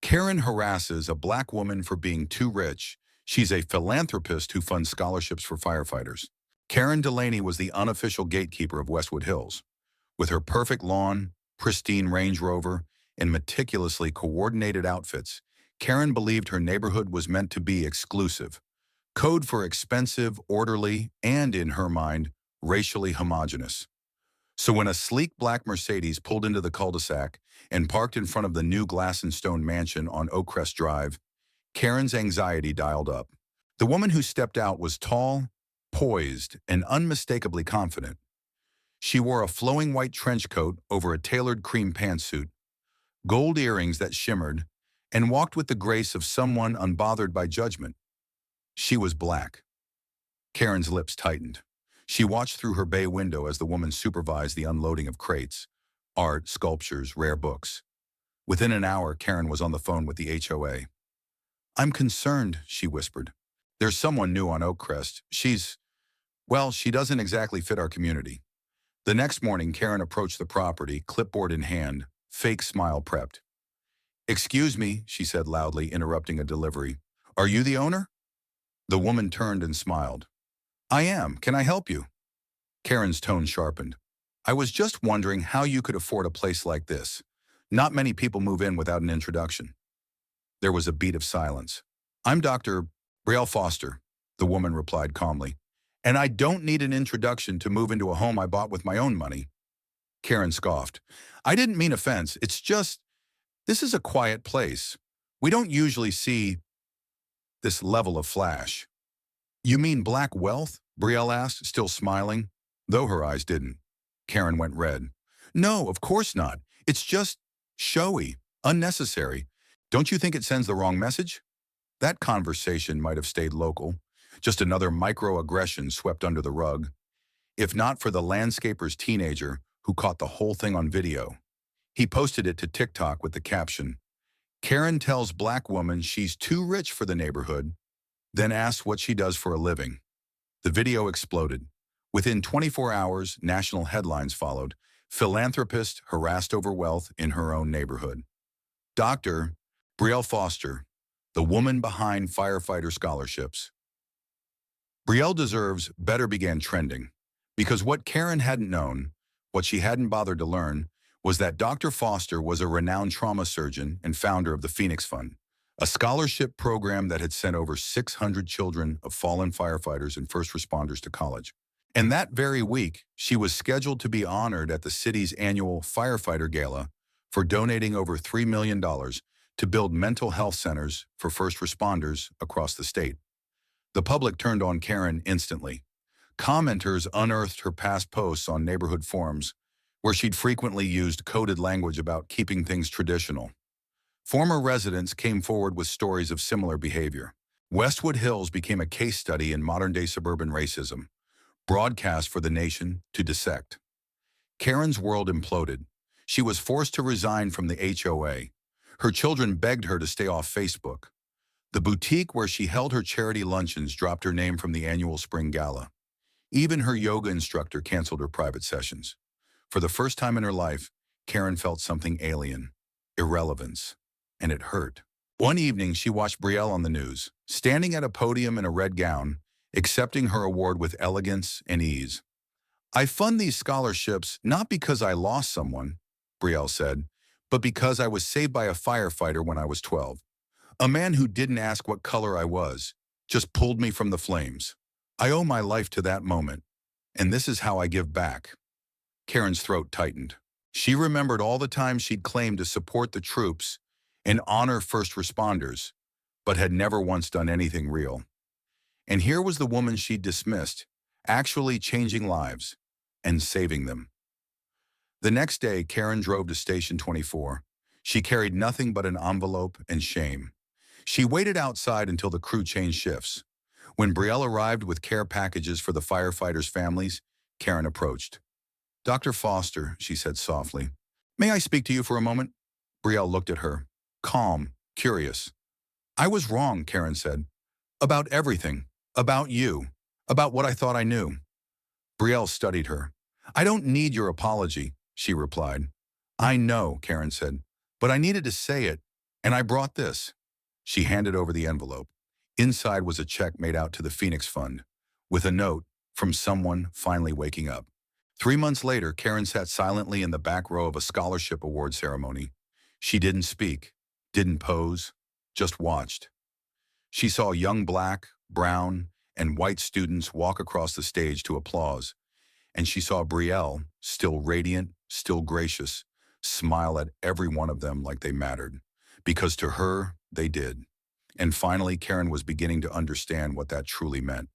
Karen harasses a black woman for being too rich. She's a philanthropist who funds scholarships for firefighters. Karen Delaney was the unofficial gatekeeper of Westwood Hills. With her perfect lawn, pristine Range Rover, and meticulously coordinated outfits, Karen believed her neighborhood was meant to be exclusive. Code for expensive, orderly, and, in her mind, racially homogenous. So when a sleek black Mercedes pulled into the cul-de-sac and parked in front of the new glass and stone mansion on Oakcrest Drive, Karen's anxiety dialed up. The woman who stepped out was tall, poised, and unmistakably confident. She wore a flowing white trench coat over a tailored cream pantsuit, gold earrings that shimmered, and walked with the grace of someone unbothered by judgment. She was black. Karen's lips tightened. She watched through her bay window as the woman supervised the unloading of crates, art, sculptures, rare books. Within an hour, Karen was on the phone with the HOA. "I'm concerned," she whispered. "There's someone new on Oakcrest. She doesn't exactly fit our community." The next morning, Karen approached the property, clipboard in hand, fake smile prepped. "Excuse me," she said loudly, interrupting a delivery. "Are you the owner?" The woman turned and smiled. "I am. Can I help you?" Karen's tone sharpened. "I was just wondering how you could afford a place like this. Not many people move in without an introduction." There was a beat of silence. "I'm Dr. Brielle Foster," the woman replied calmly. "And I don't need an introduction to move into a home I bought with my own money." Karen scoffed. "I didn't mean offense. It's just, this is a quiet place. We don't usually see this level of flash." "You mean black wealth?" Brielle asked, still smiling, though her eyes didn't. Karen went red. "No, of course not. It's just showy, unnecessary. Don't you think it sends the wrong message?" That conversation might have stayed local, just another microaggression swept under the rug, if not for the landscaper's teenager who caught the whole thing on video. He posted it to TikTok with the caption, "Karen tells black woman she's too rich for the neighborhood, then asks what she does for a living." The video exploded. Within 24 hours, national headlines followed. Philanthropist harassed over wealth in her own neighborhood. Dr. Brielle Foster, the woman behind firefighter scholarships. Brielle Deserves Better began trending, because what Karen hadn't known, what she hadn't bothered to learn, was that Dr. Foster was a renowned trauma surgeon and founder of the Phoenix Fund, a scholarship program that had sent over 600 children of fallen firefighters and first responders to college. And that very week, she was scheduled to be honored at the city's annual Firefighter Gala for donating over $3 million to build mental health centers for first responders across the state. The public turned on Karen instantly. Commenters unearthed her past posts on neighborhood forums, where she'd frequently used coded language about keeping things traditional. Former residents came forward with stories of similar behavior. Westwood Hills became a case study in modern-day suburban racism, broadcast for the nation to dissect. Karen's world imploded. She was forced to resign from the HOA. Her children begged her to stay off Facebook. The boutique where she held her charity luncheons dropped her name from the annual spring gala. Even her yoga instructor canceled her private sessions. For the first time in her life, Karen felt something alien, irrelevance, and it hurt. One evening, she watched Brielle on the news, standing at a podium in a red gown, accepting her award with elegance and ease. "I fund these scholarships not because I lost someone," Brielle said, "but because I was saved by a firefighter when I was 12. A man who didn't ask what color I was, just pulled me from the flames. I owe my life to that moment, and this is how I give back." Karen's throat tightened. She remembered all the times she'd claimed to support the troops and honor first responders, but had never once done anything real. And here was the woman she'd dismissed, actually changing lives and saving them. The next day, Karen drove to Station 24. She carried nothing but an envelope and shame. She waited outside until the crew changed shifts. When Brielle arrived with care packages for the firefighters' families, Karen approached. "Dr. Foster," she said softly, "may I speak to you for a moment?" Brielle looked at her, calm, curious. "I was wrong," Karen said. "About everything. About you. About what I thought I knew." Brielle studied her. "I don't need your apology," she replied. "I know," Karen said, "but I needed to say it, And I brought this. She handed over the envelope. Inside was a check made out to the Phoenix Fund, with a note from someone finally waking up. 3 months later, Karen sat silently in the back row of a scholarship award ceremony. She didn't speak, didn't pose, just watched. She saw young black, brown, and white students walk across the stage to applause, and she saw Brielle, still radiant, still gracious, smile at every one of them like they mattered, because to her, they did. And finally, Karen was beginning to understand what that truly meant.